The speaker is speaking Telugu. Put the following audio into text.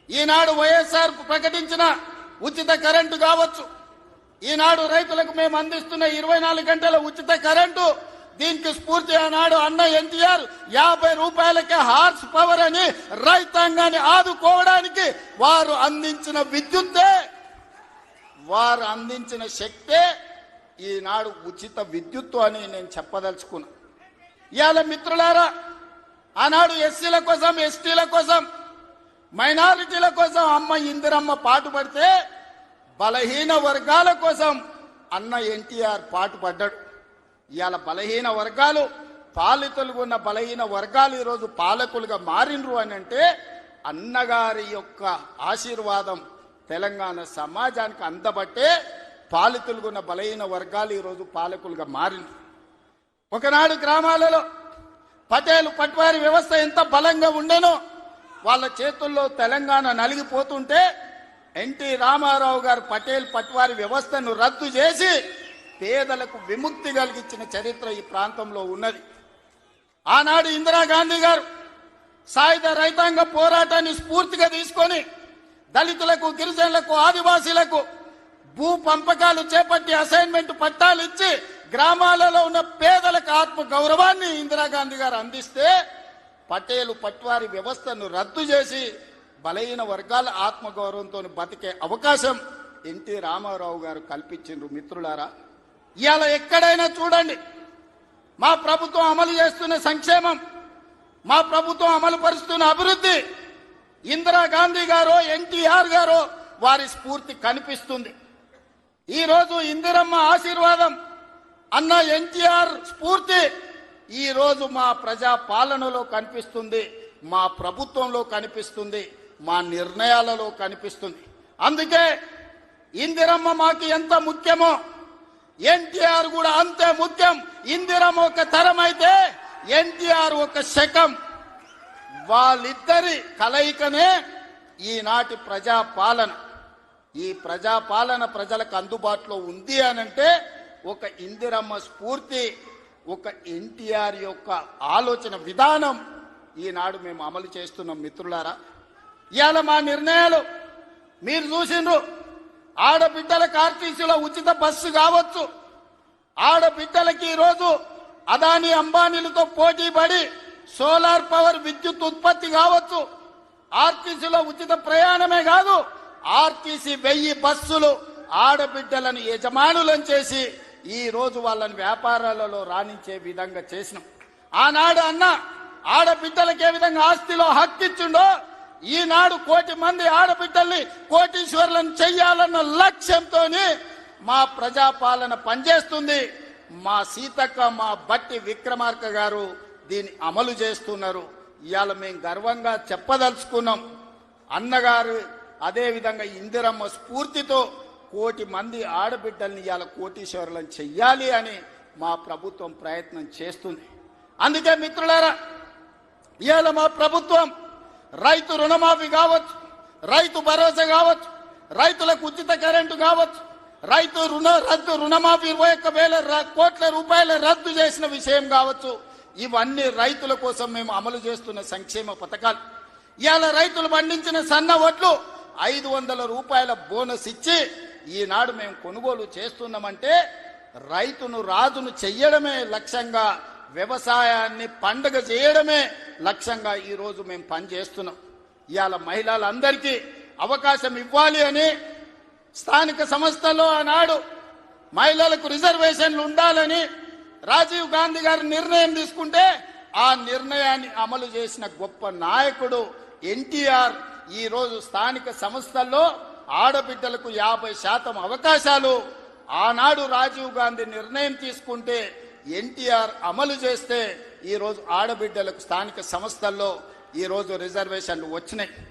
ఈనాడు వైఎస్ఆర్ ప్రకటించిన ఉచిత కరెంటు కావచ్చు, ఈనాడు రైతులకు మేము అందిస్తున్న 24 గంటల ఉచిత కరెంటు, దీనికి స్ఫూర్తి ఆనాడు అన్న ఎన్టీఆర్ 50 రూపాయలకే హార్స్ పవర్ అని రైతాంగాన్ని ఆదుకోవడానికి వారు అందించిన విద్యుత్తే, వారు అందించిన శక్తే ఈనాడు ఉచిత విద్యుత్తు అని నేను చెప్పదలుచుకున్నా. ఇవాళ మిత్రులారా, ఆనాడు ఎస్సీల కోసం, ఎస్టీల కోసం, మైనారిటీల కోసం అమ్మ ఇందిరమ్మ పాటుపడితే బలహీన వర్గాల కోసం అన్న ఎన్టీఆర్ పాటుపడ్డాడు. ఇవాళ బలహీన వర్గాలు, పాలితులుగా ఉన్న బలహీన వర్గాలు ఈరోజు పాలకులుగా మారినరు అని అంటే అన్నగారి యొక్క ఆశీర్వాదం తెలంగాణ సమాజానికి అందబట్టే పాలితులుగా ఉన్న బలహీన వర్గాలు ఈరోజు పాలకులుగా మారినరు. ఒకనాడు గ్రామాలలో పటేలు పట్వారి వ్యవస్థ ఎంత బలంగా ఉండేనో, వాళ్ళ చేతుల్లో తెలంగాణ నలిగిపోతుంటే ఎన్టీ రామారావు గారు పటేల్ పట్వారి వ్యవస్థను రద్దు చేసి పేదలకు విముక్తి కలిగించిన చరిత్ర ఈ ప్రాంతంలో ఉన్నది. ఆనాడు ఇందిరాగాంధీ గారు సాయుధ రైతాంగ పోరాటాన్ని స్ఫూర్తిగా తీసుకొని దళితులకు, గిరిజనులకు, ఆదివాసీలకు భూ పంపకాలు చేపట్టి అసైన్మెంట్ పట్టాలు ఇచ్చి గ్రామాలలో ఉన్న పేదలకు ఆత్మ గౌరవాన్ని ఇందిరాగాంధీ గారు అందిస్తే పటేలు పట్వారి వ్యవస్థను రద్దు చేసి బలహీన వర్గాల ఆత్మగౌరవంతో బతికే అవకాశం ఎన్టీ రామారావు గారు కల్పించిండ్రు. మిత్రులారా, ఇవాళ ఎక్కడైనా చూడండి, మా ప్రభుత్వం అమలు చేస్తున్న సంక్షేమం, మా ప్రభుత్వం అమలు పరుస్తున్న అభివృద్ధి, ఇందిరాగాంధీ గారో ఎన్టీఆర్ గారో వారి స్ఫూర్తి కనిపిస్తుంది. ఈరోజు ఇందిరమ్మ ఆశీర్వాదం, అన్న ఎన్టీఆర్ స్ఫూర్తి ఈరోజు మా ప్రజా పాలనలో కనిపిస్తుంది, మా ప్రభుత్వంలో కనిపిస్తుంది, మా నిర్ణయాలలో కనిపిస్తుంది. అందుకే ఇందిరమ్మ మాకు ఎంత ముఖ్యమో ఎన్టీఆర్ కూడా అంతే ముఖ్యం. ఇందిరమ్మ ఒక తరం అయితే ఎన్టీఆర్ ఒక శకం. వాళ్ళిద్దరి కలయికనే ఈనాటి ప్రజాపాలన. ఈ ప్రజాపాలన ప్రజలకు అందుబాటులో ఉంది అనంటే ఒక ఇందిరమ్మ స్ఫూర్తి, ఒక ఎన్టీఆర్ యొక్క ఆలోచన విధానం ఈనాడు మేము అమలు చేస్తున్నాం. మిత్రులారా, ఇవాళ మా నిర్ణయాలు మీరు చూసిండ్రు. ఆడబిడ్డలకు ఆర్టీసీలో ఉచిత బస్సు కావచ్చు, ఆడబిడ్డలకి ఈరోజు అదానీ అంబానీలతో పోటీ పడి సోలార్ పవర్ విద్యుత్ ఉత్పత్తి కావచ్చు, ఆర్టీసీలో ఉచిత ప్రయాణమే కాదు, ఆర్టీసీ 1000 బస్సులు ఆడబిడ్డలను యజమానులను చేసి ఈ రోజు వాళ్ళని వ్యాపారాలలో రాణించే విధంగా చేసినాం. ఆనాడు అన్న ఆడబిడ్డలకు ఏ విధంగా ఆస్తిలో హక్కిచ్చిండో ఈనాడు 1 కోటి మంది ఆడబిడ్డల్ని కోటీశ్వరులను చెయ్యాలన్న లక్ష్యంతో మా ప్రజాపాలన పనిచేస్తుంది. మా సీతక్క, మా బట్టి విక్రమార్క గారు దీన్ని అమలు చేస్తున్నారు. ఇవాళ మేము గర్వంగా చెప్పదలుచుకున్నాం, అన్నగారు అదేవిధంగా ఇందిరమ్మ స్ఫూర్తితో 1 కోటి మంది ఆడబిడ్డల్ని ఇవాళ కోటీశ్వరులను చెయ్యాలి అని మా ప్రభుత్వం ప్రయత్నం చేస్తుంది. అందుకే మిత్రులారా, ఇవాళ మా ప్రభుత్వం రైతు రుణమాఫీ కావచ్చు, రైతు భరోసా కావచ్చు, రైతులకు ఉచిత కరెంటు కావచ్చు, రైతు రుణమాఫీ 21,000 కోట్ల రూపాయల రద్దు చేసిన విషయం కావచ్చు, ఇవన్నీ రైతుల కోసం మేము అమలు చేస్తున్న సంక్షేమ పథకాలు. ఇవాళ రైతులు పండించిన సన్న వడ్లు 500 రూపాయల బోనస్ ఇచ్చి ఈనాడు మేము కొనుగోలు చేస్తున్నామంటే రైతును రాజును చెయ్యడమే లక్ష్యంగా, వ్యవసాయాన్ని పండగ చేయడమే లక్ష్యంగా ఈరోజు మేము పనిచేస్తున్నాం. ఇవాళ మహిళలందరికీ అవకాశం ఇవ్వాలి అని స్థానిక సంస్థల్లో ఆనాడు మహిళలకు రిజర్వేషన్లు ఉండాలని రాజీవ్ గాంధీ గారు నిర్ణయం తీసుకుంటే ఆ నిర్ణయాన్ని అమలు చేసిన గొప్ప నాయకుడు ఎన్టీఆర్. ఈ రోజు స్థానిక సంస్థల్లో ఆడబిడ్డలకు 50% అవకాశాలు ఆనాడు రాజీవ్ గాంధీ నిర్ణయం తీసుకుంటే ఎన్టీఆర్ అమలు చేస్తే ఈ రోజు ఆడబిడ్డలకు స్థానిక సంస్థల్లో ఈ రోజు రిజర్వేషన్లు వచ్చినాయి.